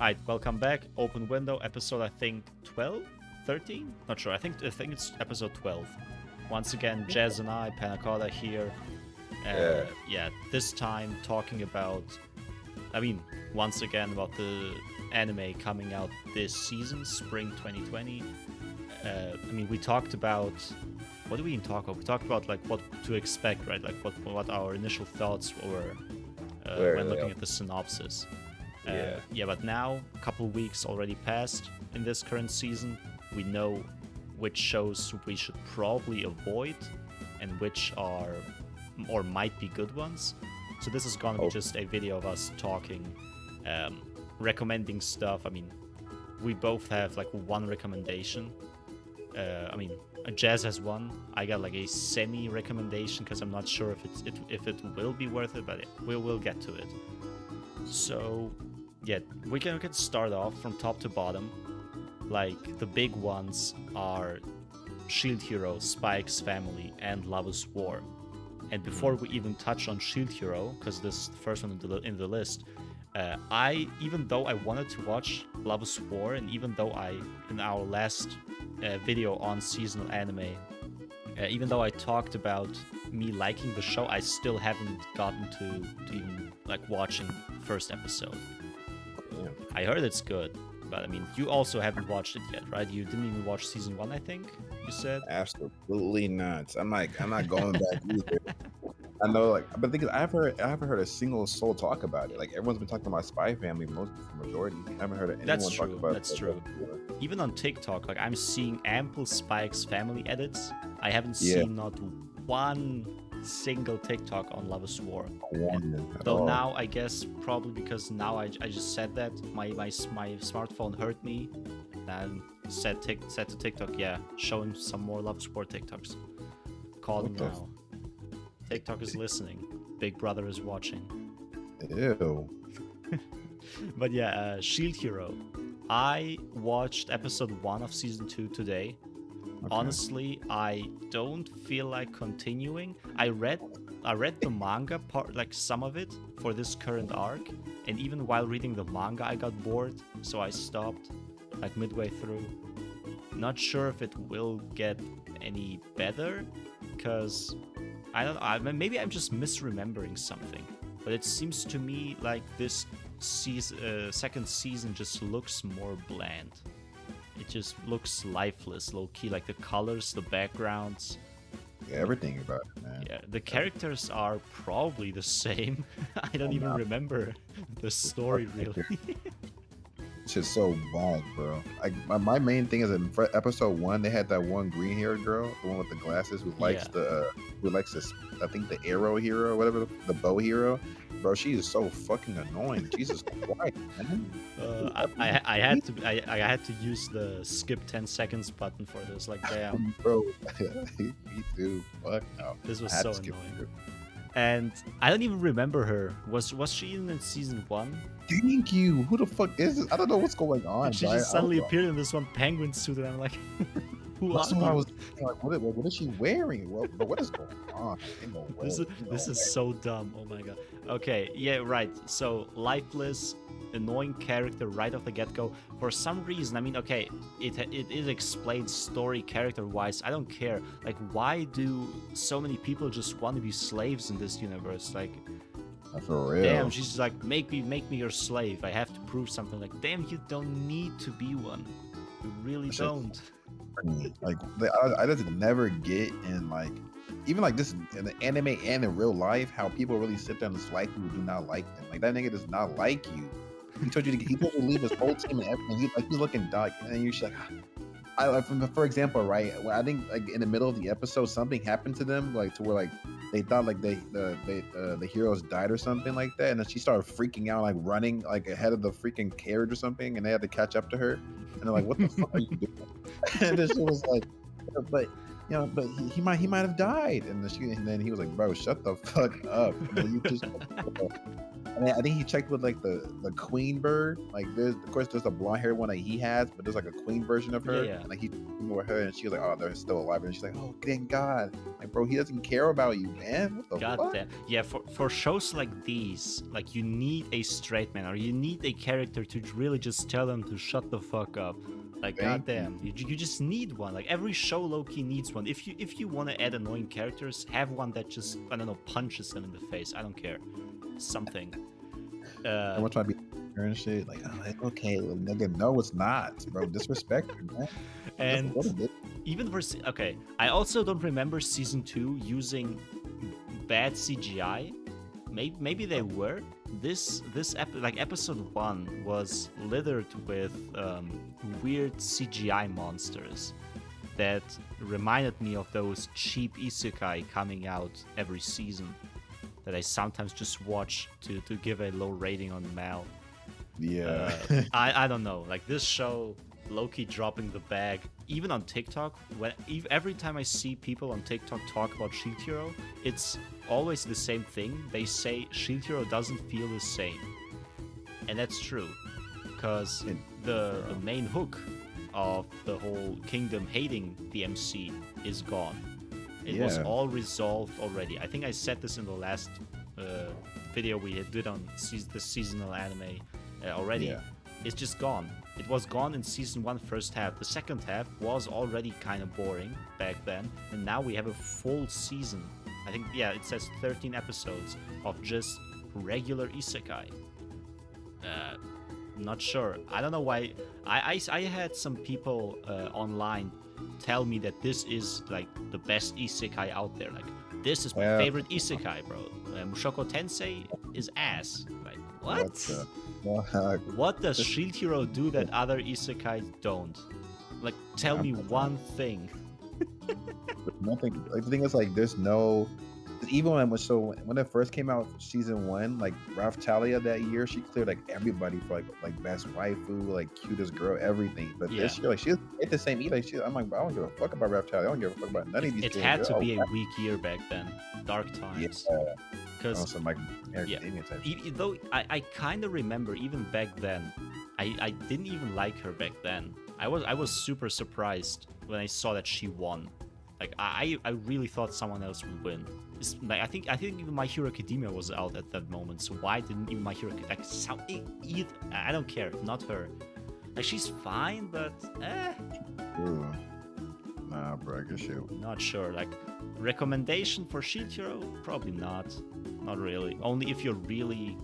Alright, welcome back. Open Window, episode I think 12? 13? Not sure. I think it's episode 12. Once again, Jazz and I, Panacotta here. Yeah, this time talking about, once again about the anime coming out this season, spring 2020. We talked about, what do we even talk about? We talked about like what to expect, right? Like what our initial thoughts were when looking at the synopsis. But now, a couple weeks already passed in this current season. We know which shows we should probably avoid and which are or might be good ones. So this is gonna be just a video of us talking, recommending stuff. We both have like one recommendation. Jazz has one. I got like a semi recommendation because I'm not sure if it will be worth it, but we will get to it. So yeah, we can start off from top to bottom. Like the big ones are Shield Hero, Spike's Family, and Love's War. And before we even touch on Shield Hero, because this is the first one in the list, even though I wanted to watch Love's War, and even though in our last video on seasonal anime, even though I talked about me liking the show, I still haven't gotten to even like watching first episode. Yeah. I heard it's good, but you also haven't watched it yet, right? You didn't even watch season 1, I think you said. Absolutely not. I'm not going back either. I know, but the thing is, I haven't heard a single soul talk about it. Like everyone's been talking about Spy Family, majority. I haven't heard anyone talk about it. That's true. Even on TikTok, like I'm seeing ample Spike's Family edits. I haven't seen not one single TikTok on Love's War. Though now, I guess probably because now I just said that my smartphone heard me and said to TikTok, showing some more Love's War TikToks. Calling now. TikTok is listening. Big Brother is watching. Ew. But yeah, Shield Hero. I watched episode 1 of season 2 today. Okay. Honestly, I don't feel like continuing. I read the manga part, like some of it, for this current arc, and even while reading the manga, I got bored, so I stopped, like midway through. Not sure if it will get any better, because I don't know. Maybe I'm just misremembering something, but it seems to me like this second season just looks more bland. It just looks lifeless, low-key, like the colors, the backgrounds. Yeah, everything about it, man. Yeah, the characters are probably the same. I don't even remember the story, really. It's just so bad, bro. My main thing is in episode 1, they had that one green-haired girl, the one with the glasses, who likes this, I think the arrow hero, whatever, the bow hero. Bro, she is so fucking annoying. Jesus Christ, man. I had to use the skip 10 seconds button for this. Like, damn. Bro, me too. Fuck no. This was so annoying. And I don't even remember her. Was she in season 1? Thank you. Who the fuck is this? I don't know what's going on. She just suddenly appeared in this one penguin suit, and I'm like, who are you? I was thinking, like, what is she wearing? What is going on? This is so dumb. Oh my god. Okay, yeah, right. So lifeless, annoying character right off the get-go. For some reason, okay, it is explained story character-wise. I don't care. Like, why do so many people just want to be slaves in this universe? Like, for real. Damn, she's just like, make me your slave. I have to prove something. Like, damn, you don't need to be one. You really don't. Like, I just never get in, like, even like this in the anime and in real life, how people really sit there and dislike people who do not like them. Like, that nigga does not like you. He told you to leave his whole team and everything. He's looking dark, and then you're just like, for example, right? When I think like in the middle of the episode, something happened to them, like to where like they thought like the heroes died or something like that, and then she started freaking out, like running like ahead of the freaking carriage or something, and they had to catch up to her, and they're like, "What the fuck are you doing?" And then she was like, "But he might have died," and then he was like, "Bro, shut the fuck up." And then you just And I think he checked with like the queen bird. Like there's of course there's a blonde haired one that he has, but there's like a queen version of her. Yeah. And like he with her, and she was like, "Oh, they're still alive." And she's like, "Oh, thank God!" Like, bro, he doesn't care about you, man. What the God fuck? damn. Yeah, for shows like these, like you need a straight man or you need a character to really just tell them to shut the fuck up. Like Thank goddamn, you just need one. Like every show low-key needs one. If you want to add annoying characters, have one that just I don't know punches them in the face. I don't care. Something. Everyone trying to be and shit. Like, oh, it's okay, little nigga. No, it's not, bro. Disrespect, man. And What is it? even for okay, I also don't remember season 2 using bad CGI. Maybe they were. Episode 1 was littered with weird CGI monsters that reminded me of those cheap isekai coming out every season that I sometimes just watch to give a low rating on Mal. Yeah. I don't know. Like this show, Loki dropping the bag. Even on TikTok, every time I see people on TikTok talk about Shield Hero, it's always the same thing. They say Shield Hero doesn't feel the same, and that's true, because the main hook of the whole kingdom hating the MC is gone. It was all resolved already. I think I said this in the last video we did on the seasonal anime already. Yeah. It's just gone. It was gone in season 1 first half. The second half was already kind of boring back then, and now we have a full season. I think it says 13 episodes of just regular isekai. Not sure. I don't know why. I had some people online tell me that this is like the best isekai out there. Like this is my favorite isekai, bro. Mushoku Tensei is ass. Like what? What does Shield Hero do that other isekai don't? Like tell me one thing. Nothing. Like the thing is, like, there's no. Even when it first came out, season 1, like Ralph Talia that year, she cleared like everybody for like best waifu, like cutest girl, everything. But this year, like she's at the same like I'm like, I don't give a fuck about Ralph Talia. I don't give a fuck about none of these. It things. had to be a weak year back then, dark times. Because also like though I kind of remember even back then, I didn't even like her back then. I was super surprised when I saw that she won. Like I really thought someone else would win. Like I think even My Hero Academia was out at that moment. So why didn't even My Hero I don't care, not her. Like she's fine, but Ooh. Nah, bro, good shit. Not sure. Like recommendation for Shield Hero? Probably not. Not really. Only if you're really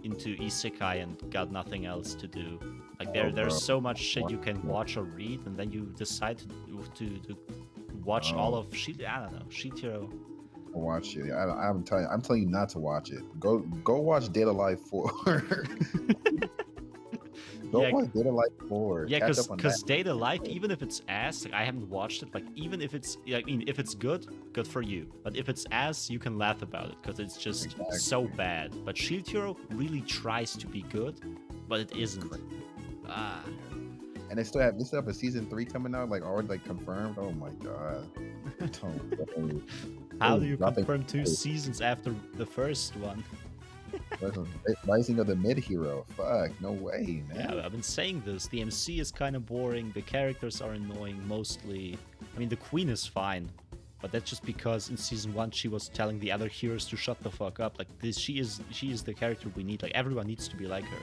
into isekai and got nothing else to do. Like there's so much shit you can watch or read, and then you decide to watch all of Shield. I don't know, Shield Hero. Watch it. I'm telling you not to watch it. Go watch Data Life 4. Watch Data Life 4. Yeah, because Data Life, even if it's ass, like I haven't watched it. Like even if it's, if it's good for you. But if it's ass, you can laugh about it because it's just so bad. But Shield Hero really tries to be good, but it isn't. And they still have a season 3 coming out, like already like confirmed. Oh my god. How do you confirm 2 seasons after the first one? Rising of the Mid Hero. Fuck, no way, man. Yeah, I've been saying this. The MC is kind of boring. The characters are annoying mostly. I mean, the Queen is fine, but that's just because in season 1 she was telling the other heroes to shut the fuck up. Like this, she is the character we need. Like everyone needs to be like her.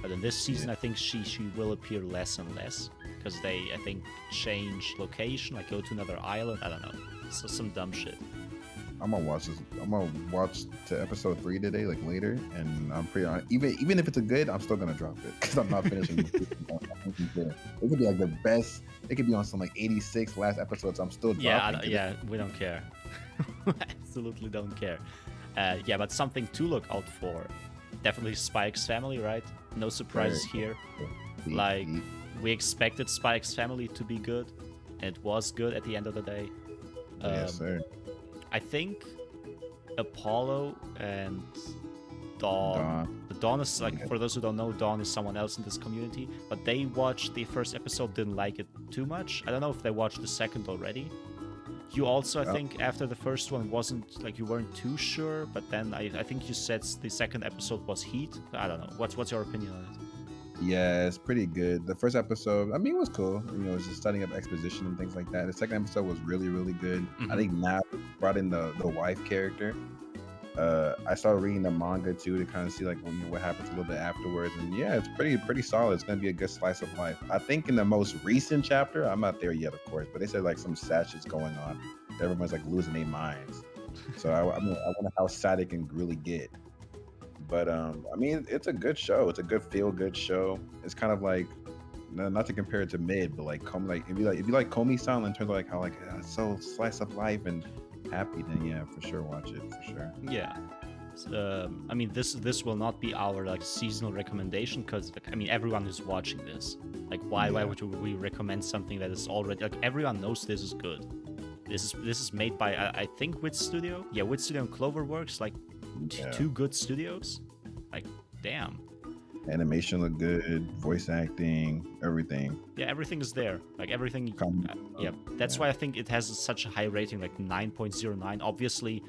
But in this season, I think she will appear less and less because they, I think, change location, like go to another island. I don't know. So some dumb shit. I'm gonna watch this. I'm gonna watch to episode 3 today, like later, and I'm pretty even if it's a good, I'm still gonna drop it because I'm not finishing. It could be like the best. It could be on some like 86 last episodes. I'm still dropping. We don't care. Absolutely don't care. But something to look out for. Definitely Spy X Family, right? No surprises here. Like we expected Spy X Family to be good, and it was good at the end of the day. Yes, sir. I think Apollo and Dawn. The Dawn is like, for those who don't know, Dawn is someone else in this community, but they watched the first episode, didn't like it too much. I don't know if they watched the second already. You also, I think, after the first one wasn't like you weren't too sure, but then I think you said the second episode was heat. I don't know. What's your opinion on it? Yeah, it's pretty good. The first episode, I mean, it was cool. You know, it was just setting up exposition and things like that. The second episode was really, really good. I think now brought in the wife character. I started reading the manga too to kind of see like what happens a little bit afterwards, and yeah, it's pretty solid. It's gonna be a good slice of life. I think in the most recent chapter, I'm not there yet, of course, but they said like some sad shit's going on. Everyone's like losing their minds. So I wonder how sad it can really get. But I mean, it's a good show. It's a good feel good show. It's kind of like not to compare it to Mid, but like if you like Komi-san in terms of like how like it's so slice of life and happy, then yeah, for sure watch it for sure. Yeah. I mean, this will not be our like seasonal recommendation because like, I mean everyone who's watching this, like why would we recommend something that is already like everyone knows this is good. This is made by I think Wit Studio. Yeah, Wit Studio and Cloverworks, like two good studios. Like damn. Animation look good, voice acting, everything. Yeah, everything is there. Like everything. Yeah, that's why I think it has such a high rating, like 9.09. Obviously,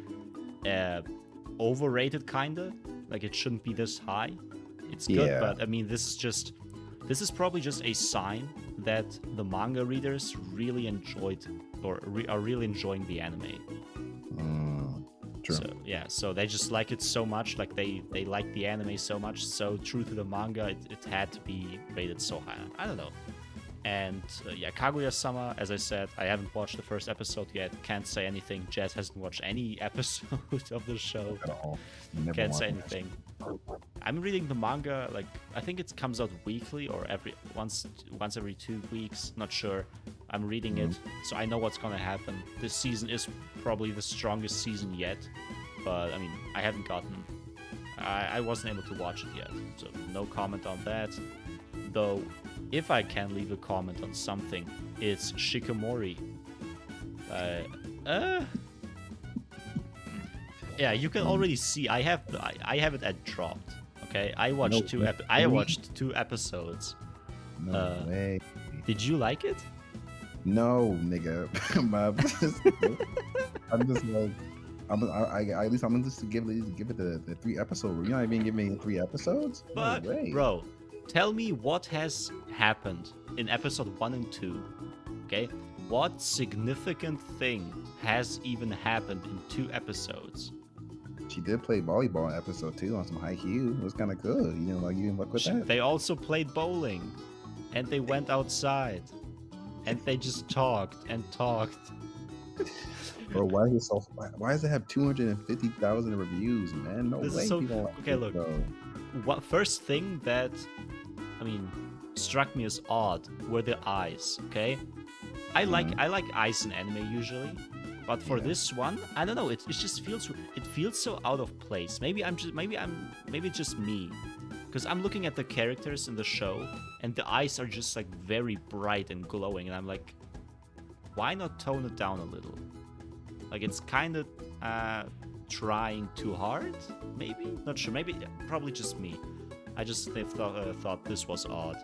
overrated kinda. Like it shouldn't be this high. It's good, but I mean, this is probably just a sign that the manga readers really enjoyed or are really enjoying the anime. True. So yeah, so they just like it so much, like they like the anime so much, so true to the manga, it had to be rated so high. I don't know. And yeah, Kaguya-sama, as I said, I haven't watched the first episode yet. Can't say anything. Jazz hasn't watched any episode of the show. At all. Can't say anything. I'm reading the manga, like I think it comes out weekly or once every 2 weeks. Not sure. I'm reading it, so I know what's gonna happen. This season is probably the strongest season yet, but I mean I haven't gotten. I wasn't able to watch it yet, so no comment on that. Though, if I can leave a comment on something, it's Shikamori. Yeah, you can already see I have it at dropped. Okay, I watched watched 2 episodes. No way. Did you like it? No, nigga. I'm just like, at least I'm just to give it the 3 episode. You're not even giving me 3 episodes. But no way. Bro, tell me what has happened in episode 1 and 2. Okay, what significant thing has even happened in 2 episodes? She did play volleyball in episode 2 on some high Q. It was kind of good. You didn't look with that. They also played bowling, and they went outside, and they just talked and talked. Bro, why does it have 250,000 reviews, man? No This way. is so people like okay. it, Look, bro. what first thing that struck me as odd were the eyes. Okay, I like eyes in anime usually, but for this one, I don't know. It just feels so out of place. Maybe it's just me, because I'm looking at the characters in the show and the eyes are just like very bright and glowing, and I'm like, why not tone it down a little? Like it's kind of trying too hard. Maybe, not sure. Maybe probably just me. I just thought this was odd.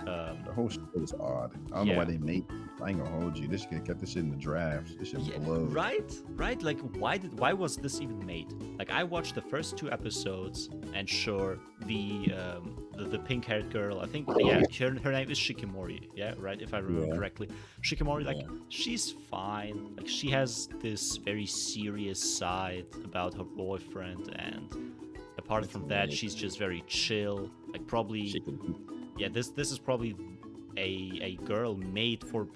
The whole show is odd. I don't know why they made it. I ain't gonna hold you. They should have kept this shit in the drafts. This shit blows. Right? Like, why was this even made? Like, I watched the first 2 episodes, and sure, the pink-haired girl, I think, her name is Shikimori, yeah, right? If I remember correctly. Shikimori, like, she's fine. Like, she has this very serious side about her boyfriend, and apart from that, she's just very chill. Like, probably... Yeah, this is probably a girl made for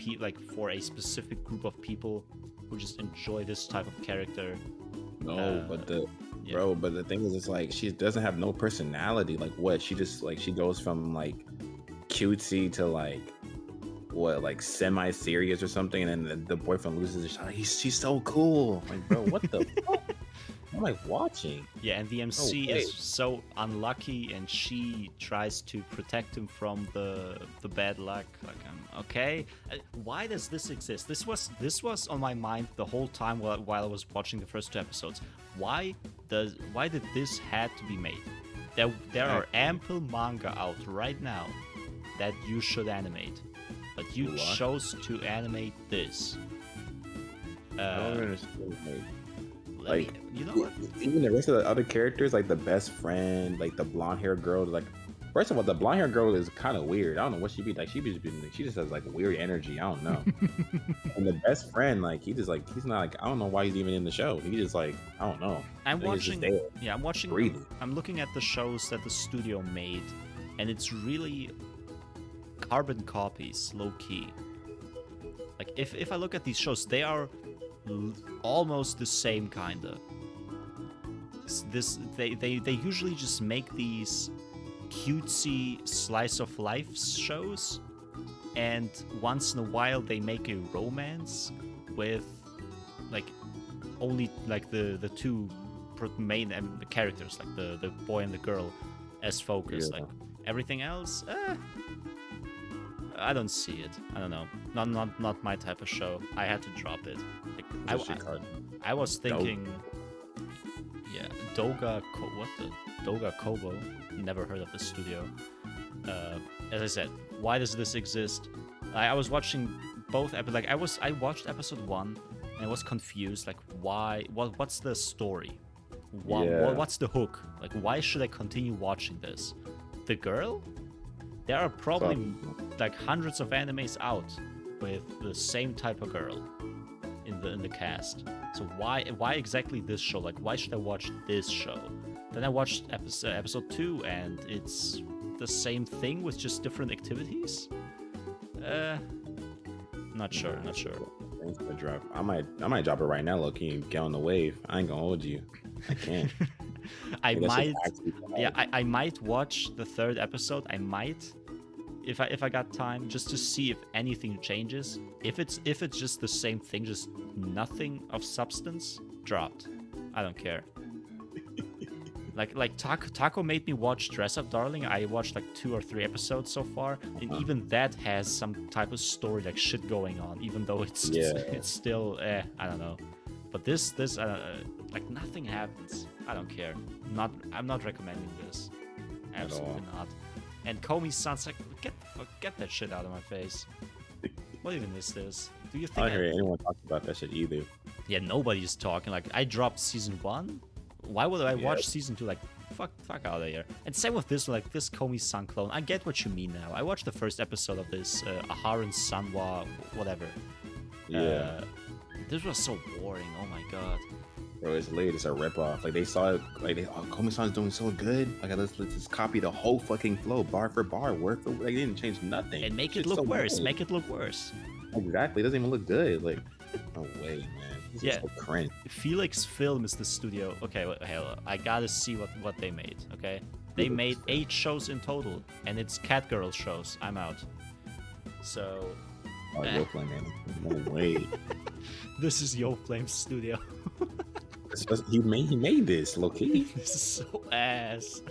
for a specific group of people who just enjoy this type of character. No, but the thing is, it's like she doesn't have no personality. Like what? She just like she goes from like cutesy to like semi-serious or something, and then the boyfriend loses his shot. She's so cool. Like, bro, what the fuck? I'm like watching. Yeah, and the MC is so unlucky, and she tries to protect him from the bad luck. Like, okay, why does this exist? This was on my mind the whole time while I was watching the first 2 episodes. Why did this had to be made? There are ample manga out right now that you should animate, but you chose to animate this. I don't Uh, understand. let me. Like, You know what? even the rest of the other characters, like the best friend, like the blonde hair girl, like first of all, the blonde hair girl is kind of weird. I don't know what she be like. She just has like weird energy. I don't know. And the best friend, like he's not like I don't know why he's even in the show. He just like I don't know. I'm I think it's just watching. there Yeah, I'm watching. breathing. I'm looking at the shows that the studio made, and it's really carbon copies, low key. Like if I look at these shows, they are almost the same kinda. They usually just make these cutesy slice of life shows, and once in a while they make a romance with like only like the two main characters, like the boy and the girl, as focus. Yeah. Like everything else, I don't see it. I don't know. Not my type of show. I had to drop it. Like, I was thinking, yeah, what the Doga Kobo? Never heard of this studio. As I said, why does this exist? I was watching both like I watched episode 1 and I was confused. Like, why? What's the story? What's the hook? Like, why should I continue watching this? The girl? There are probably like hundreds of animes out with the same type of girl in the cast. So why exactly this show? Like, why should I watch this show? Then I watched episode 2, and it's the same thing with just different activities. Not sure. Thanks for the drop. I might drop it right now, low-key, and get on the wave. I ain't gonna hold you. I can't. I Like, that's might, just actually bad. yeah, I might watch the 3rd episode. I might, if I got time, just to see if anything changes. If it's just the same thing, just nothing of substance, dropped. I don't care. Like Taco made me watch Dress Up Darling. I watched like 2 or 3 episodes so far, and even that has some type of story, like shit going on, even though it's still I don't know. But this like nothing happens. I don't care. I'm not recommending this. Absolutely not. And Komi-san's like, get that shit out of my face. What even is this? Do you think? I don't hear anyone talk about that shit either. Yeah, nobody's talking. Like, I dropped season 1. Why would I watch season 2? Like, fuck out of here. And same with this, like this Komi-san clone. I get what you mean now. I watched the first episode of this Aharon Sanwa, whatever. Yeah. This was so boring. Oh my god. Bro, it's late. It's a ripoff. Like they saw it. Like Komi-san's doing so good. Like let's just copy the whole fucking flow, bar for bar, word for word. They didn't change nothing. And make it look worse. Make it look worse. Exactly. It doesn't even look good. Like, no way, man. This is so cringe. Felix Film is the studio. Okay, I gotta see what they made. Okay, they made 8 shows in total, and it's Catgirl shows. I'm out. So. Oh, Yo Flame, man. No way. This is Yo Flame's studio. He made this, low-key. This is so ass.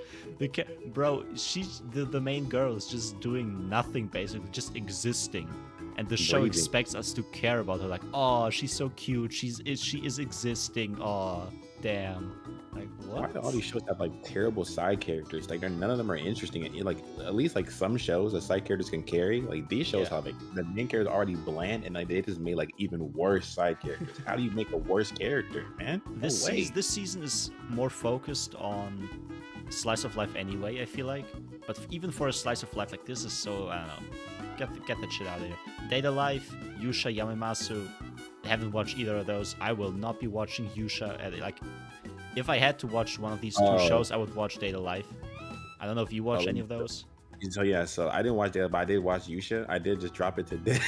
Bro, she's the main girl is just doing nothing, basically, just existing. And the show expects us to care about her, like, oh, she's so cute. She is existing. Oh, damn. Like, what? Why do all these shows have like terrible side characters? Like, none of them are interesting. Like, at least like some shows, the side characters can carry. Like these shows have like the main character is already bland, and like they just made like even worse side characters. How do you make a worse character, man? This season is more focused on slice of life anyway, I feel like. But even for a slice of life like this is so, I don't know. Get that shit out of here. Data Life, Yusha Yamemasu. I haven't watched either of those. I will not be watching Yusha. Like, if I had to watch one of these 2 shows, I would watch Data Life. I don't know if you watch any of those. So yeah, so I didn't watch Data, but I did watch Yusha. I did just drop it today.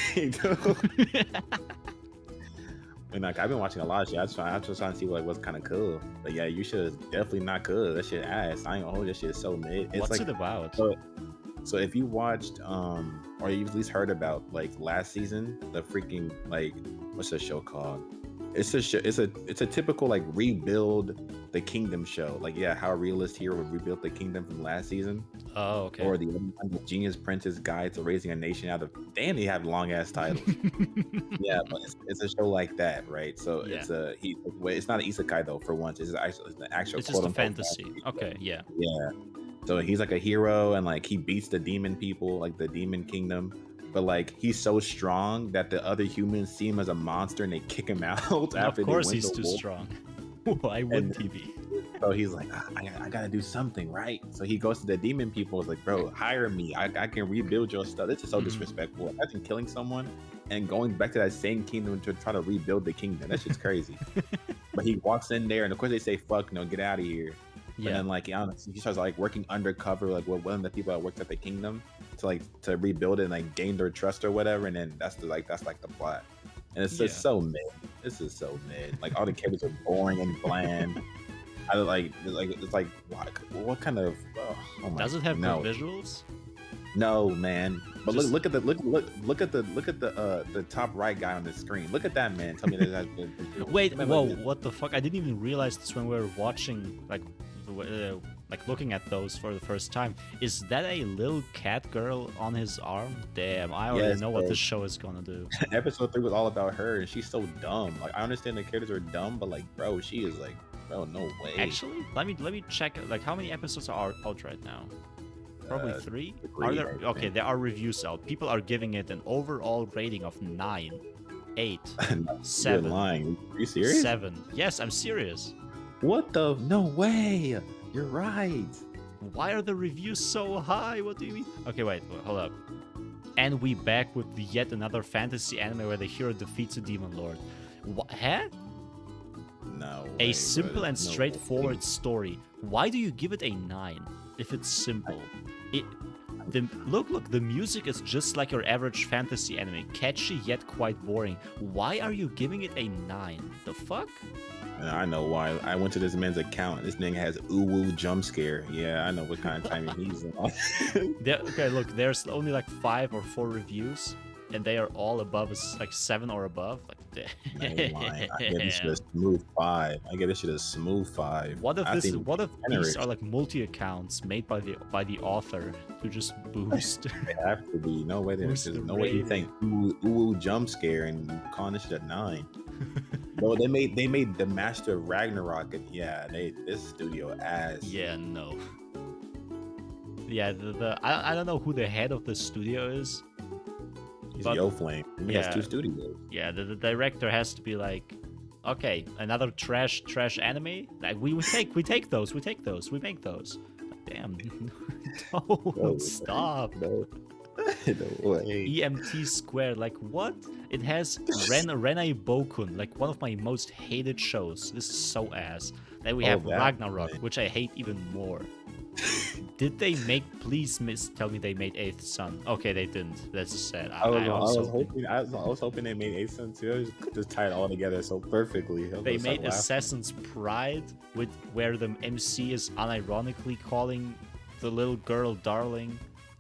And like I've been watching a lot of shit. I'm just trying to see what's kind of cool. But yeah, Yusha is definitely not good. That shit ass. I ain't gonna hold that shit is so mid. It's What's like, it about? So if you watched or you've at least heard about like last season, the freaking like what's the show called? It's a typical like rebuild the kingdom show. Like how a realist hero would rebuild the kingdom from last season. Oh, okay. Or the Genius Prince's Guide to Raising a Nation out of. Damn, they have long ass titles. Yeah, but it's a show like that, right? So it's not an isekai though. For once, it's an actual. It's just a fantasy. Okay, yeah. Yeah. So he's like a hero, and like he beats the demon people, like the demon kingdom, but like he's so strong that the other humans see him as a monster and they kick him out after Of course they win he's the too war. strong. Why wouldn't he be? So he's like, I gotta do something, right? So he goes to the demon people. He's like, bro, hire me. I can rebuild your stuff. This is so disrespectful. Imagine killing someone and going back to that same kingdom to try to rebuild the kingdom. That's just crazy. But he walks in there, and of course they say, "Fuck no, get out of here." Yeah. And then like he starts like working undercover, like with one of the people that works at the kingdom to rebuild it and like gain their trust or whatever. And then that's the plot. And it's just so mid. This is so mid. Like all the characters are boring and bland. I like it's like what kind of oh my, does it have no. good visuals? No, man. But Just- look at the top right guy on the screen. Look at that man. Tell me that has good visuals. Wait, Man, whoa, like, what the fuck? I didn't even realize this when we were watching, like looking at those for the first time. Is that a little cat girl on his arm? Damn, I already know what this show is gonna do. Episode 3 was all about her, and she's so dumb. Like I understand the characters are dumb, but like, bro, she is like, bro, no way. Actually, let me check. Like, how many episodes are out right now? Probably 3. three, Are there? I Okay, think. there are reviews out. People are giving it an overall rating of 9, 8, You're 7. lying. Are you serious? 7. Yes, I'm serious. What the? No way. You're right. Why are the reviews so high? What do you mean? Okay, wait, hold up. And we back with yet another fantasy anime where the hero defeats a demon lord. What? Huh? No. A way, simple bro. and No straightforward way. story. Why do you give it a 9 if it's simple? Look, the music is just like your average fantasy anime, catchy yet quite boring. Why are you giving it a 9? The fuck? I know why. I went to this man's account. This nigga has ooh jump scare. Yeah, I know what kind of timing he's on. Okay, look, there's only like 5 or 4 reviews, and they are all above like 7 or above. Like, I ain't lying. I get this shit a smooth 5. I get this shit a smooth 5. What if I this? think What if these generous. are like multi-accounts made by the author to just boost? They have to be. No way. There's Boost the no way you think ooh jump scare and calling this shit a 9. No, they made the Master of Ragnarok. And yeah, this studio ass. Yeah, no. Yeah, I don't know who the head of the studio is. He's but- Yo Flame. He yeah. has 2 studios. Yeah, the director has to be like, okay, another trash anime. Like we take those, we make those. Like, damn, don't No, stop. No, no way. EMT squared, like what? It has Renai Bokun, like one of my most hated shows. This is so ass. Then we have that, Ragnarok, man. which I hate even more. Did they make? Please, tell me they made Eighth Son. Okay, they didn't. That's just sad. I was hoping they made Ace Son too. Just tie it all together so perfectly. They made Assassin's Pride, where the MC is unironically calling the little girl darling,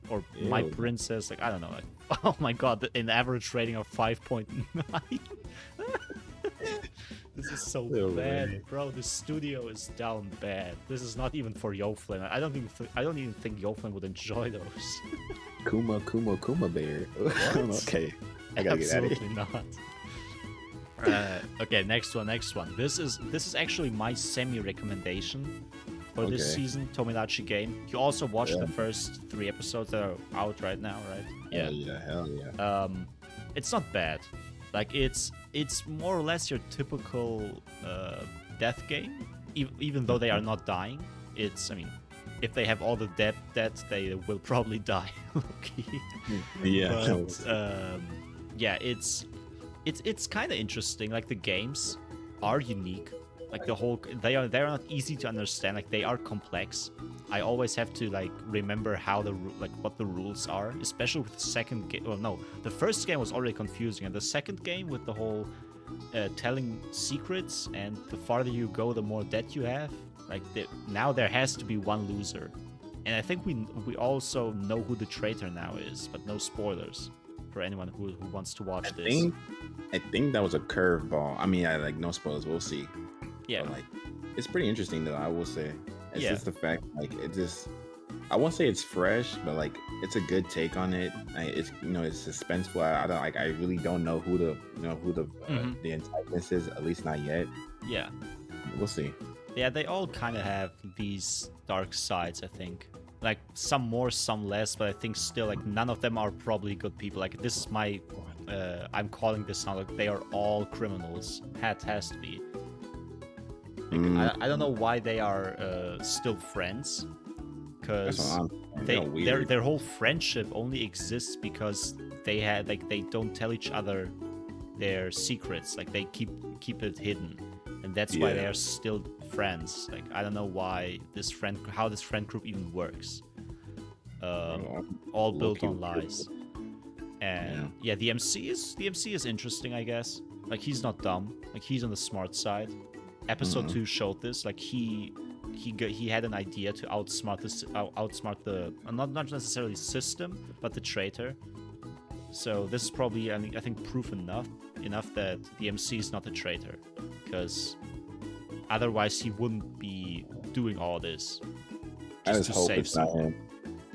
or my Ew. princess. Like I don't know. Like, oh my god, an average rating of 5.9. This is so No bad, way. bro. The studio is down bad. This is not even for Yoflin. I don't even think Yoflin would enjoy those. Kuma Bear. Okay, I gotta get out of Absolutely here. not. Okay, next one. This is actually my semi-recommendation for this Okay. season, Tomodachi Game. You also watched the first 3 episodes that are out right now, right? Hell yeah. It's not bad. Like it's more or less your typical death game, even though they are not dying. I mean, if they have all the deaths, they will probably die. Okay. Yeah. But, yeah, it's kind of interesting. Like the games are unique. Like they are not easy to understand. Like they are complex. I always have to like remember what the rules are, especially with the second game. Well, no, the first game was already confusing, and the second game with the whole telling secrets, and the farther you go, the more debt you have. Like now there has to be one loser, and I think we also know who the traitor now is, but no spoilers for anyone who wants to watch this. I think that was a curveball. I mean, I like no spoilers. We'll see. Yeah, But, like it's pretty interesting though. I will say. It's Yeah. just the fact like it just. I won't say it's fresh, but like it's a good take on it. It's it's suspenseful. I really don't know who the antagonist is. At least not yet. yeah. We'll see. Yeah, they all kind of have these dark sides, I think. like some more, some less, but I think still like none of them are probably good people. Like this is my, I'm calling this now like they are all criminals. Has to be. Like, I don't know why they are still friends, because their whole friendship only exists because they don't tell each other their secrets. Like they keep it hidden, and that's why they are still friends. Like I don't know why how this friend group even works. All built on lies. And the MC is interesting, I guess. Like he's not dumb. Like he's on the smart side. Episode 2 showed this. Like he had an idea to outsmart the not necessarily system, but the traitor. So this is probably I think proof enough that the MC is not a traitor, because otherwise he wouldn't be doing all this just to save someone.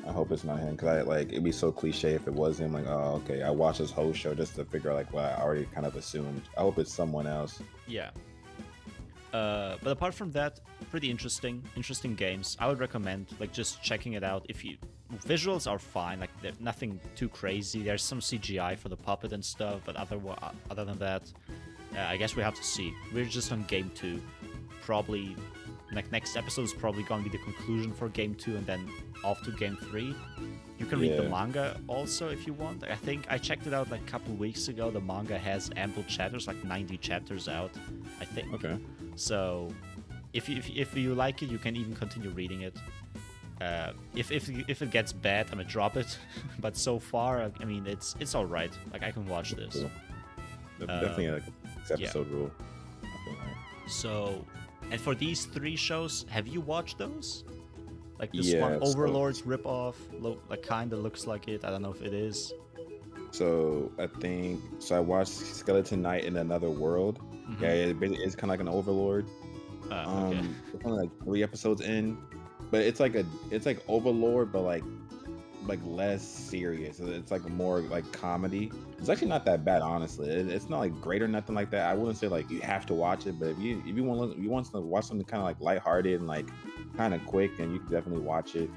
I hope it's not him, because it'd be so cliche if it was him. Like, oh, okay, I watched this whole show just to figure out like what I already kind of assumed. I hope it's someone else. Yeah. But apart from that, pretty interesting games. I would recommend like just checking it out. Visuals are fine, like they're nothing too crazy. There's some CGI for the puppet and stuff, but other than that, I guess we have to see. We're just on game 2. Probably like next episode is probably gonna be the conclusion for game 2, and then off to game 3. You can read the manga also if you want. I think I checked it out like a couple weeks ago. The manga has ample chapters, like 90 chapters out, I think. Okay. So if you like it, you can even continue reading it. If it gets bad, I'm gonna drop it. But so far, I mean, it's all right. Like I can watch this. Cool. Definitely a episode rule. So, and for these 3 shows, have you watched those? Like this one, Overlord's ripoff, like kind of looks like it. I don't know if it is. So I watched Skeleton Knight in Another World. Mm-hmm. Yeah, it's kind of like an Overlord. Okay. It's only like 3 episodes in, but it's like Overlord, but like less serious. It's like more like comedy. It's actually not that bad, honestly. It's not like great or nothing like that. I wouldn't say like you have to watch it, but if you want to watch something kind of like lighthearted and like kind of quick, then you can definitely watch it.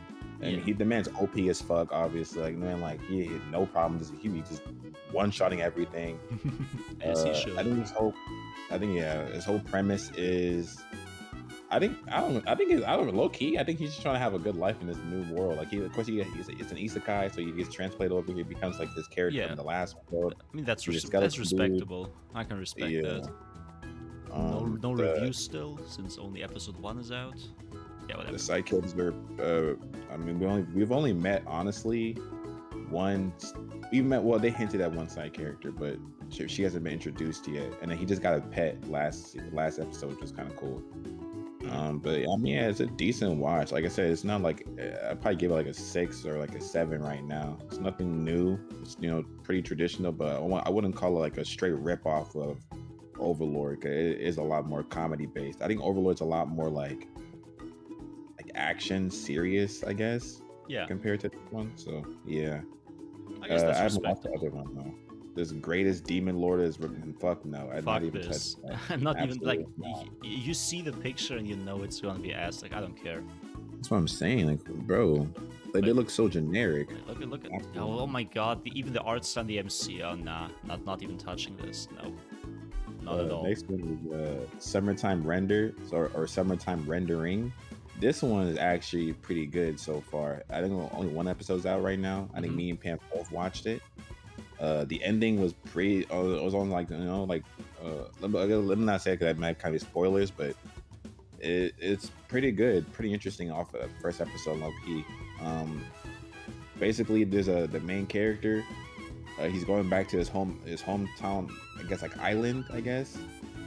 And the man's OP as fuck, obviously. Like man, like he had no problem. He be just one-shotting everything. As he should. I think his whole premise is. I don't know, low key. I think he's just trying to have a good life in this new world. Like it's an isekai, so he gets transplanted over here, becomes like this character from the last world. I mean that's respectable. I can respect that. No reviews still, since only episode 1 is out. Yeah, whatever. The side characters are. I mean, we've only met honestly one. They hinted at one side character, but she hasn't been introduced yet. And then he just got a pet last episode, which was kind of cool. But I mean, it's a decent watch. Like I said, it's not like I probably give it like a 6 or like a 7 right now. It's nothing new. It's pretty traditional, but I wouldn't call it like a straight rip off of Overlord. It is a lot more comedy based. I think Overlord's a lot more like action serious, I guess. Yeah. Compared to this one, so yeah. I guess that's I haven't watched the other one though. This greatest demon lord is fuck no. I'm not even this. I'm not even like you see the picture and you know it's gonna be ass. Like I don't care. That's what I'm saying. Like bro, they look so generic. Look at oh my god, even the art style, the MC. Oh nah, not even touching this. No, not at all. Next one is Summertime Render or Summertime Rendering. This one is actually pretty good so far. I think only 1 episode's out right now. I think me and Pam both watched it. The ending was pretty. It was on like let me not say it because that might kind of be spoilers, but it's pretty good, pretty interesting off the first episode. Low key. Basically, there's the main character. He's going back to his hometown. I guess like island. I guess.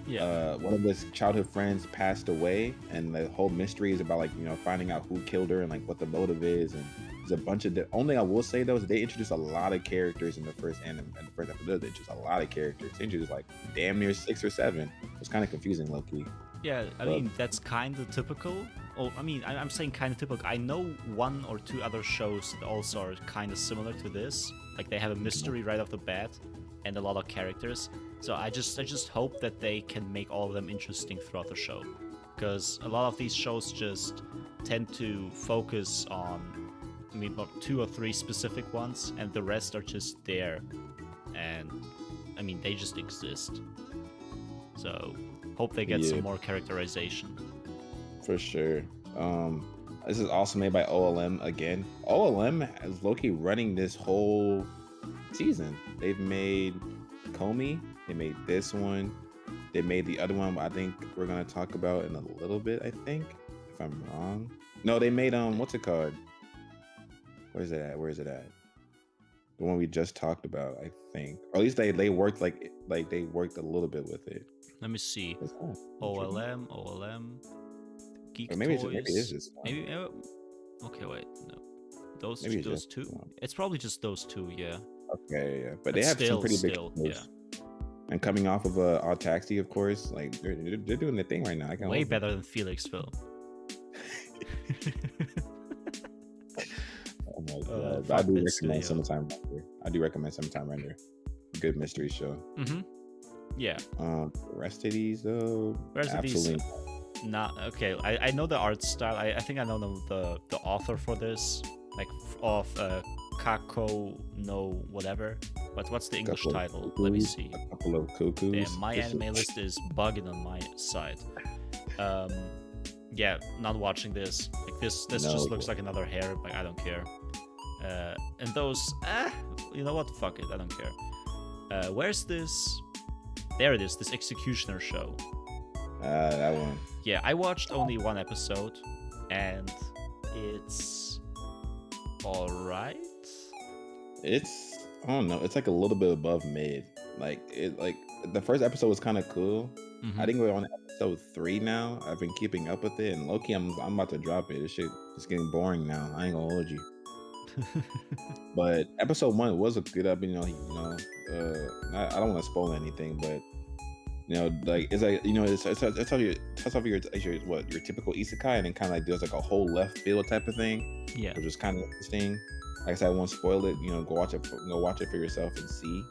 Yeah. One of his childhood friends passed away, and the whole mystery is about finding out who killed her and like what the motive is. And there's a bunch of only thing I will say though is they introduced a lot of characters in the first episode. They introduced a lot of characters. They introduced like damn near 6 or 7. It was kind of confusing, low key. Yeah, I mean that's kind of typical. Oh, I mean I'm saying kind of typical. I know 1 or 2 other shows that also are kind of similar to this. Like they have a mystery right off the bat and a lot of characters. So I just hope that they can make all of them interesting throughout the show, because a lot of these shows just tend to focus on I mean, about 2 or 3 specific ones, and the rest are just there. And I mean, they just exist. So hope they get some more characterization. For sure. This is also made by OLM again. OLM is low-key running this whole season. They've made Comey. They made this one. They made the other one I think we're gonna talk about in a little bit, I think. If I'm wrong. No, they made what's it called? Where is it at? The one we just talked about, I think. Or at least they worked like they worked a little bit with it. Let me see. OLM. Geek or maybe Toys. Maybe it is this one. Maybe. Okay, wait. No. Those two. One. It's probably just those two. Yeah. Okay, yeah, but they have some pretty big. Yeah. And coming off of Odd Taxi, of course, like they're doing their thing right now. Way better than Felix film. Oh my god! I do recommend Sometime Render. Good mystery show. Mm-hmm. Yeah. The rest of these though, absolutely not okay. I know the art style. I think I know the author for this, like of Kako no whatever. But what's the English title? Let me see. A couple of cuckoos. Damn, my anime list is bugging on my side. Yeah, not watching this. Like this just looks like another hair. Like I don't care. And those, you know what? Fuck it, I don't care. Where's this? There it is. This Executioner show. That one. Yeah, I watched only one episode, and it's all right. I don't know. It's like a little bit above mid. Like the first episode was kind of cool. Mm-hmm. I think we're on episode 3 now. I've been keeping up with it, and low-key, I'm about to drop it. This shit is getting boring now. I ain't gonna hold you. But episode 1 was a good up. I don't want to spoil anything, but like it's like it's how your typical isekai, and then kind of like does like a whole left field type of thing. Yeah, which is kind of interesting. Like I said, I won't spoil it. Go watch it for yourself and see.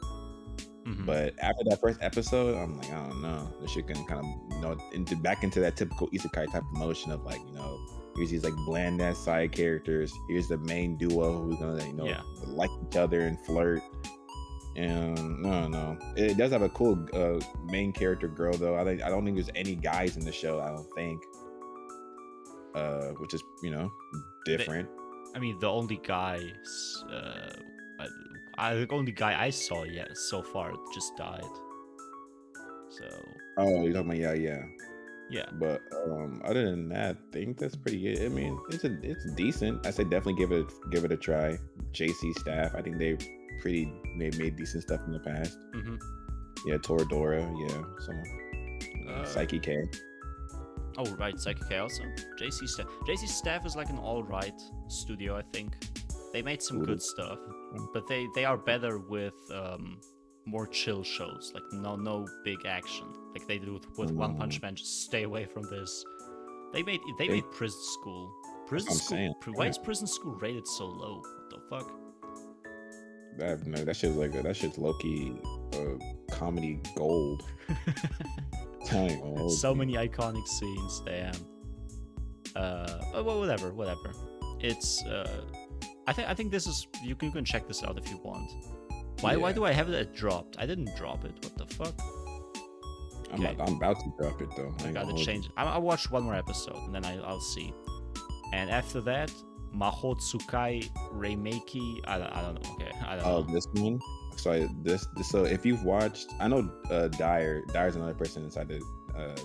Mm-hmm. But after that first episode, I'm like, I don't know. This shit can kind of back into that typical isekai type of motion of like, here's these like bland ass side characters. Here's the main duo who's gonna like each other and flirt. And no, it does have a cool main character girl though. I don't think there's any guys in the show. I don't think, which is different. The only guys, the only guy I saw so far just died. So. Oh, you're talking about yeah. But other than that, I think that's pretty good. I mean, it's decent. I say definitely give it a try. JC staff, I think they made decent stuff in the past. Mm-hmm. Yeah, Toradora, yeah. So Psyche K. Oh right, Psyche K also. JC staff is like an alright studio, I think. They made some good stuff, but they are better with more chill shows, like no big action, like they do with One Punch Man. Just stay away from this. They made Prison School. Why is Prison School rated so low? What the fuck? That shit's low-key comedy gold. So many iconic scenes, damn. Well, whatever. It's I think this is you can check this out if you want. Why do I have it dropped? I didn't drop it. What the fuck? Okay. I'm about to drop it though. I gotta change it. I'll watch one more episode and then I'll see. And after that, Mahotsukai Reimeki. I don't know. Okay, I don't know. Oh, this one. So So if you've watched, I know Dyer's another person inside the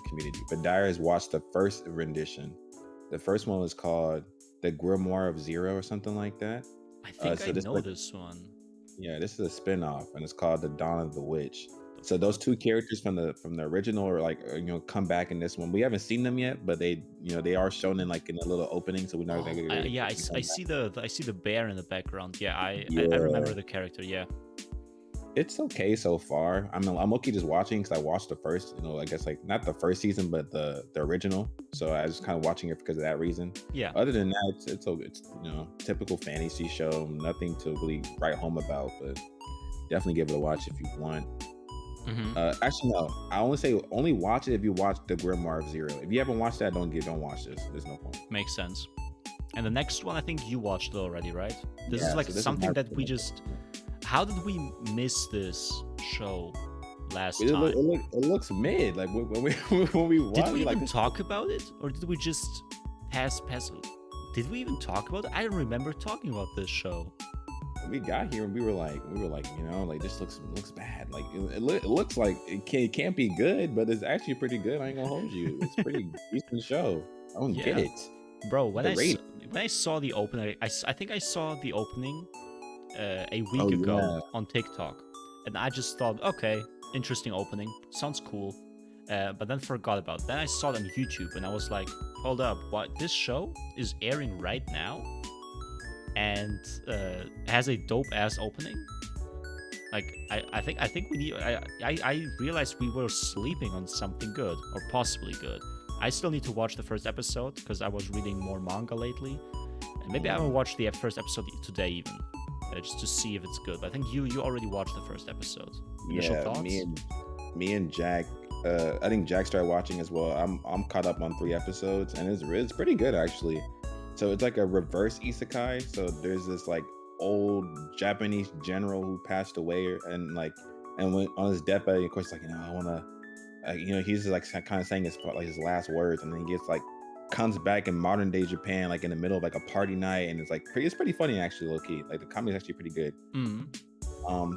community, but Dyer has watched the first rendition. The first one was called The Grimoire of Zero or something like that. I think I know this one. Yeah, this is a spin-off, and it's called The Dawn of the Witch. So those two characters from the original are come back in this one. We haven't seen them yet, but they are shown in like in a little opening, so we're not gonna get I see the bear in the background. Yeah, I remember the character. Yeah. It's okay so far. I'm okay just watching because I watched the first, I guess like not the first season, but the original. So I was kind of watching it because of that reason. Yeah. Other than that, it's typical fantasy show. Nothing to really write home about, but definitely give it a watch if you want. Mm-hmm. Actually, no. I only watch it if you watch The Grimoire of Zero. If you haven't watched that, don't watch this. There's no point. Makes sense. And the next one, I think you watched it already, right? This is Yeah, like so this is something my that we just. How did we miss this show last it, look, time? it looks mid. Like when we when we watch, Did we like even this. talk about it, or did we just pass? Did we even talk about it? I don't remember talking about this show. We got here and we were like, like this looks bad. Like it looks like it can't be good, but it's actually pretty good. I ain't gonna hold you. It's pretty decent show. I don't get Yeah. it. Bro, when The rate. when I saw the opening, I think I saw the opening a week Oh ago yeah. on TikTok, and I just thought, okay, interesting opening, sounds cool, but then forgot about it. Then I saw it on YouTube, and I was like, hold up, what? This show is airing right now, and has a dope ass opening. Like I think we need. I realized we were sleeping on something good or possibly good. I still need to watch the first episode because I was reading more manga lately, and maybe I will watch the first episode today even, just to see if it's good. But I think you already watched the first episode. Initial Yeah, thoughts? me and Jack. I think Jack started watching as well. I'm caught up on 3 episodes, and it's pretty good actually. So it's like a reverse isekai. So there's this like old Japanese general who passed away, and when on his deathbed, of course, like I wanna, he's like kind of saying his last words, and then he gets like comes back in modern day Japan, like in the middle of like a party night, and it's pretty funny actually, low key. Like the comedy is actually pretty good. Mm.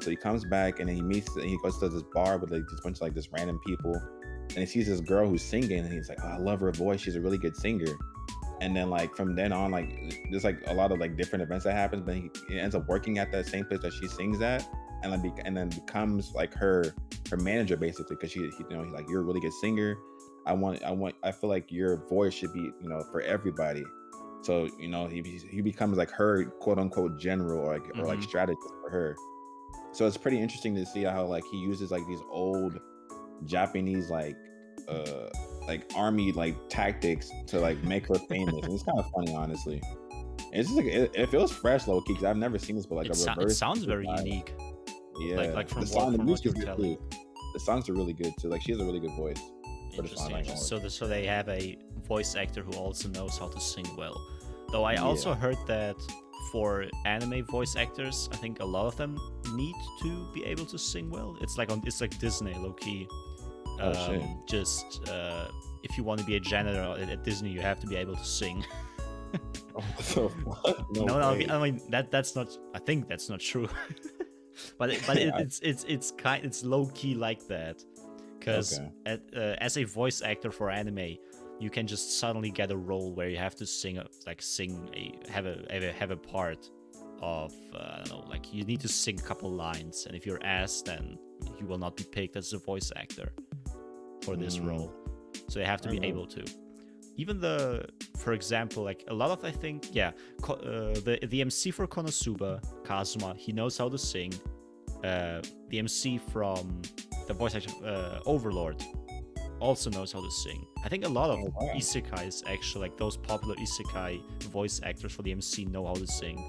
So he comes back and then he goes to this bar with like this bunch of like this random people, and he sees this girl who's singing, and he's like, oh, I love her voice. She's a really good singer. And then like from then on, like there's like a lot of like different events that happens, but he ends up working at that same place that she sings at, and then becomes like her manager basically, because he's like, you're a really good singer. I feel like your voice should be for everybody. So he becomes like her quote unquote general, or like strategist for her. So it's pretty interesting to see how like he uses like these old Japanese like army like tactics to like make her famous, and it's kind of funny honestly. It's just like it feels fresh, low key, because I've never seen this, but like a reverse. It sounds very unique. Yeah, Like from the what music you're is good telling. too. The songs are really good too. Like she has a really good voice. Interesting. So they have a voice actor who also knows how to sing well. Though I also heard that for anime voice actors, I think a lot of them need to be able to sing well. It's like Disney, low key. Just if you want to be a janitor at Disney, you have to be able to sing. No, I mean that's not. I think that's not true. but it's low key like that, because as a voice actor for anime, you can just suddenly get a role where you have to have a part of I don't know, like you need to sing a couple lines, and if you're asked, then you will not be picked as a voice actor for this role. So you have to be able to. Even for example, like a lot of, I think, the MC for Konosuba, Kazuma, he knows how to sing. The MC from the voice actor Overlord also knows how to sing. I think a lot of isekais, actually, like those popular isekai voice actors for the MC, know how to sing.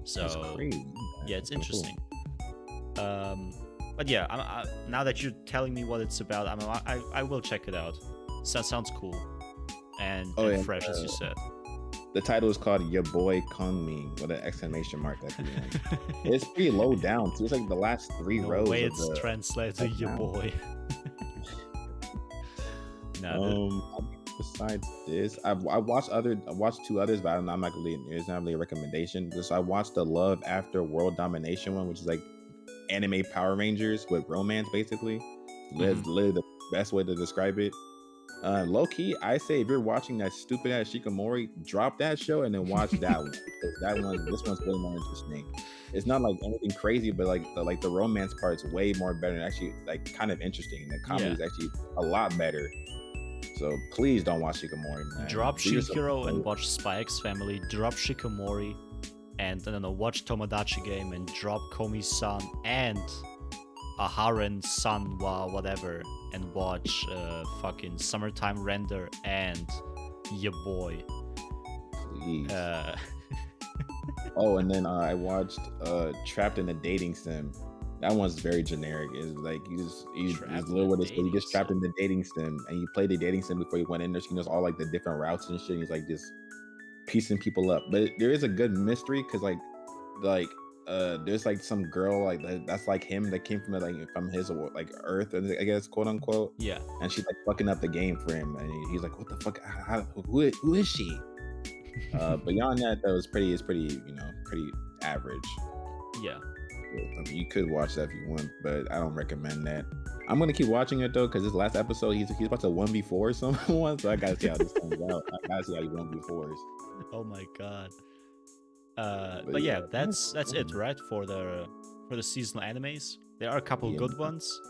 So yeah, it's interesting. Cool. But yeah, now that you're telling me what it's about, I will check it out. Sounds cool and fresh, as you said. The title is called Your Boy Kongming with an exclamation mark at the end. It's pretty low down too. It's like the last 3 rows. The way it's translated to Your Boy. Besides this, I watched 2 others, but I'm not really. It's not really a recommendation. So I watched the Love After World Domination one, which is like anime Power Rangers with romance, basically. That's literally the best way to describe it. Low key, I say if you're watching that stupid ass Shikamori, drop that show and then watch that one, because this one's way more interesting. It's not like anything crazy, but like the romance part's way more better and actually like kind of interesting. And the comedy is actually a lot better. So please don't watch Shikamori, man. Drop Shihiro and watch Spy X Family. Drop Shikamori and I don't know, watch Tomodachi Game and drop Komi-san and Aharen-san wa whatever, and watch fucking Summertime Render and Your Boy. Please. And then I watched Trapped in a Dating Sim. That one's very generic. It's like you get trapped in the dating sim, and you play the dating sim before you went in there. So he knows all like the different routes and shit. He's like just piecing people up. But there is a good mystery because like there's like some girl like that's like him that came from from his like Earth, I guess, quote unquote. Yeah. And she's like fucking up the game for him, and he's like, "What the fuck? Who is she?" But beyond that, though, it's pretty pretty average. Yeah. I mean, you could watch that if you want, but I don't recommend that. I'm gonna keep watching it though, because this last episode he's about to 1v4 someone, so I gotta see how this comes out. I gotta see how he 1v4s. Oh my god. But yeah, that's it, right? For the seasonal animes. There are a couple good ones.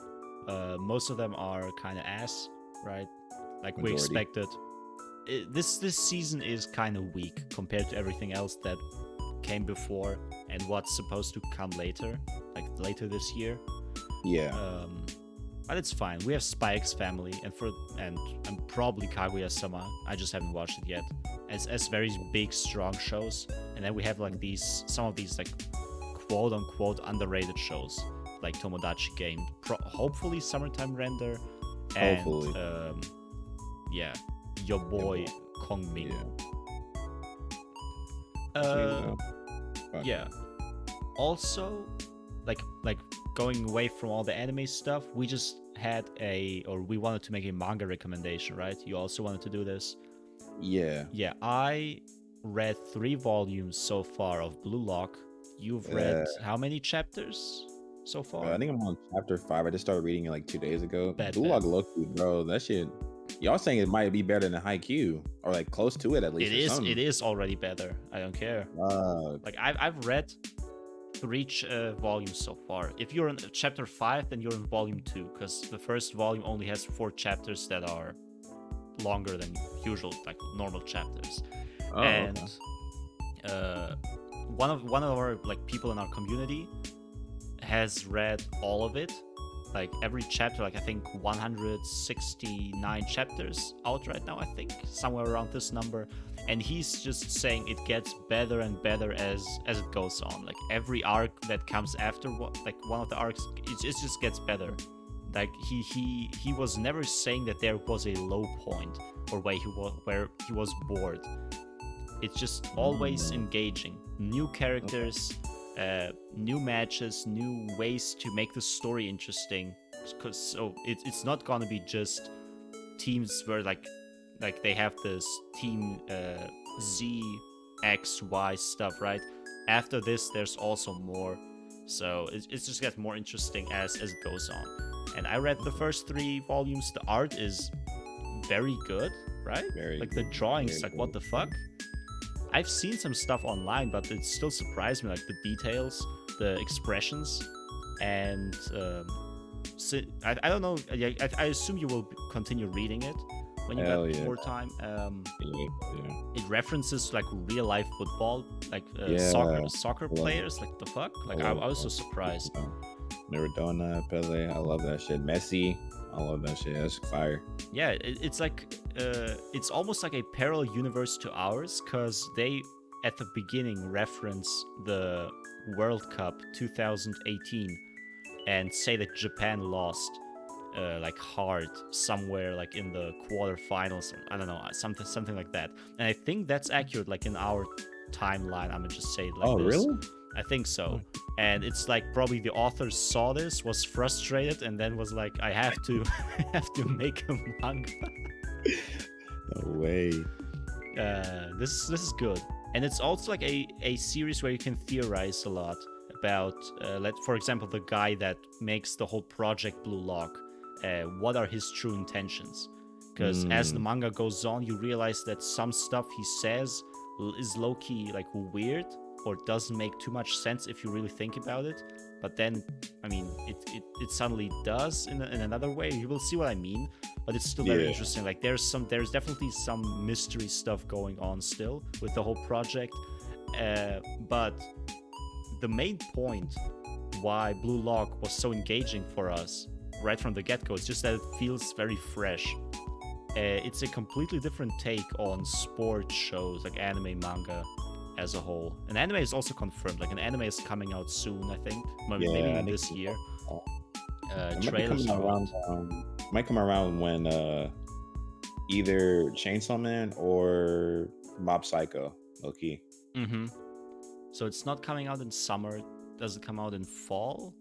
Most of them are kind of ass, right? Like we expected. This season is kind of weak compared to everything else that came before and what's supposed to come later, like later this year. Yeah. But it's fine. We have Spy X Family and probably Kaguya-sama. I just haven't watched it yet. As very big, strong shows, and then we have like some of these like quote unquote underrated shows like Tomodachi Game, hopefully Summertime Render, and yeah, your boy Kong Min. Yeah. Also, like going away from all the anime stuff, we just had we wanted to make a manga recommendation, right? You also wanted to do this. Yeah. Yeah, I read 3 volumes so far of Blue Lock. You've read how many chapters so far? I think I'm on chapter 5. I just started reading it like 2 days ago. Blue Lock Loki, bro, that shit. Y'all saying it might be better than Haikyuu, or like close to it at least. It is already better. I don't care. Like I've read 3 volumes so far. If you're in chapter 5, then you're in volume 2, because the first volume only has 4 chapters that are longer than usual, like normal chapters. And one of our like people in our community has read all of it, like every chapter, like I think 169 chapters out right now, I think somewhere around this number, and he's just saying it gets better and better as it goes on. Like every arc that comes after one of the arcs, it just gets better. Like he was never saying that there was a low point or where he was bored. It's just always engaging. New characters, new matches, new ways to make the story interesting. So it's not gonna be just teams where like they have this team Z, X, Y stuff, right? After this, there's also more. So it just gets more interesting as it goes on. And I read the first 3 volumes. The art is very good, right? Like the drawings, like what the fuck? I've seen some stuff online, but it still surprised me, like the details, the expressions, and I don't know. I assume you will continue reading it when you get more time. It references like real life football, like soccer players. Like the fuck? Like I was so surprised. Maradona, Pele, I love that shit. Messi, I love that shit. That's fire. Yeah, it's like it's almost like a parallel universe to ours, because they at the beginning reference the World Cup 2018 and say that Japan lost like hard somewhere like in the quarterfinals. I don't know, something like that. And I think that's accurate, like in our timeline. I'm gonna just say it like this. Oh, really? I think so. And it's like probably the author saw this, was frustrated, and then was like, I have to make a manga. No way. This is good. And it's also like a series where you can theorize a lot about, for example, the guy that makes the whole project Blue Lock. What are his true intentions? Because as the manga goes on, you realize that some stuff he says is low-key like weird, or doesn't make too much sense if you really think about it. But then, I mean, it suddenly does in another way. You will see what I mean. But it's still very interesting. Like there's definitely some mystery stuff going on still with the whole project. But the main point why Blue Lock was so engaging for us right from the get-go is just that it feels very fresh. It's a completely different take on sports shows, like anime, manga as a whole. And anime is also confirmed. Like an anime is coming out soon, I think. Maybe even this year. Trailers are out. Might come around when either Chainsaw Man or Mob Psycho. Okay. Mm-hmm. So it's not coming out in summer. Does it come out in fall?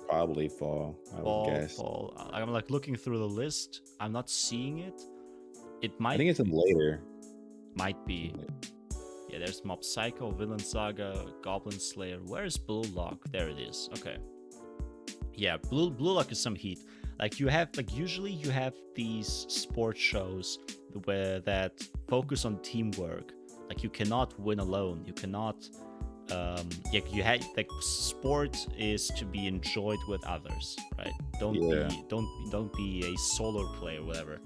Probably fall, I would guess. Fall. I'm like looking through the list. I'm not seeing it. It might. I think it's later. Might be. Yeah, there's Mob Psycho, Villain Saga, Goblin Slayer. Where's Blue Lock? There it is. Okay. Yeah, Blue Lock is some heat. Like you have, like usually you have these sports shows where that focus on teamwork. Like you cannot win alone. You cannot. You had like sport is to be enjoyed with others, right? Don't be a solo player, whatever.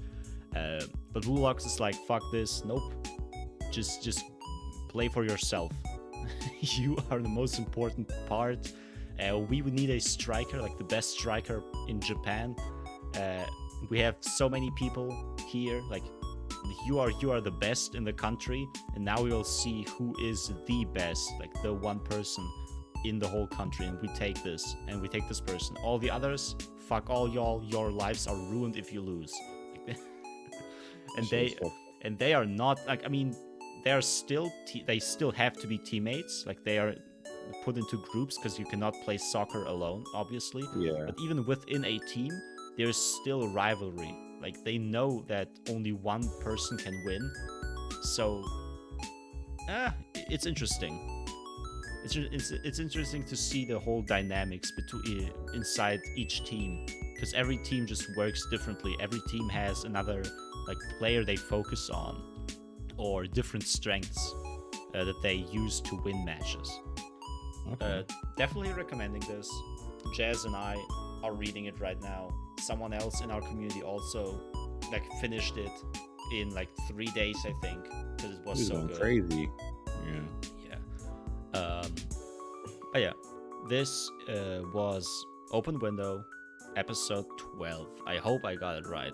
But Blue Locks is like fuck this. Nope. Just play for yourself. You are the most important part. We would need a striker, like the best striker in Japan. We have so many people here. Like you are the best in the country, and now we will see who is the best, like the one person in the whole country, and we take this person. All the others, fuck all y'all. Your lives are ruined if you lose. And they are not like, I mean, they still have to be teammates. Like they are put into groups because you cannot play soccer alone, obviously. Yeah. But even within a team, there's still rivalry. Like they know that only one person can win. So, it's interesting. It's interesting to see the whole dynamics between inside each team, because every team just works differently. Every team has another like player they focus on, or different strengths that they use to win matches. Okay. Definitely recommending this. Jazz and I are reading it right now. Someone else in our community also like finished it in like 3 days, I think, because it was so good. Crazy. But yeah, this was Open Window, episode 12. I hope I got it right.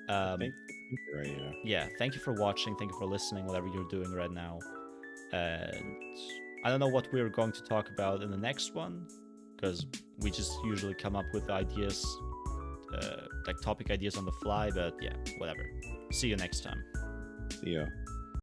I think you're right, yeah. Yeah, thank you for watching. Thank you for listening, whatever you're doing right now. And I don't know what we're going to talk about in the next one, because we just usually come up with ideas, like topic ideas on the fly, but yeah, whatever. See you next time. See ya.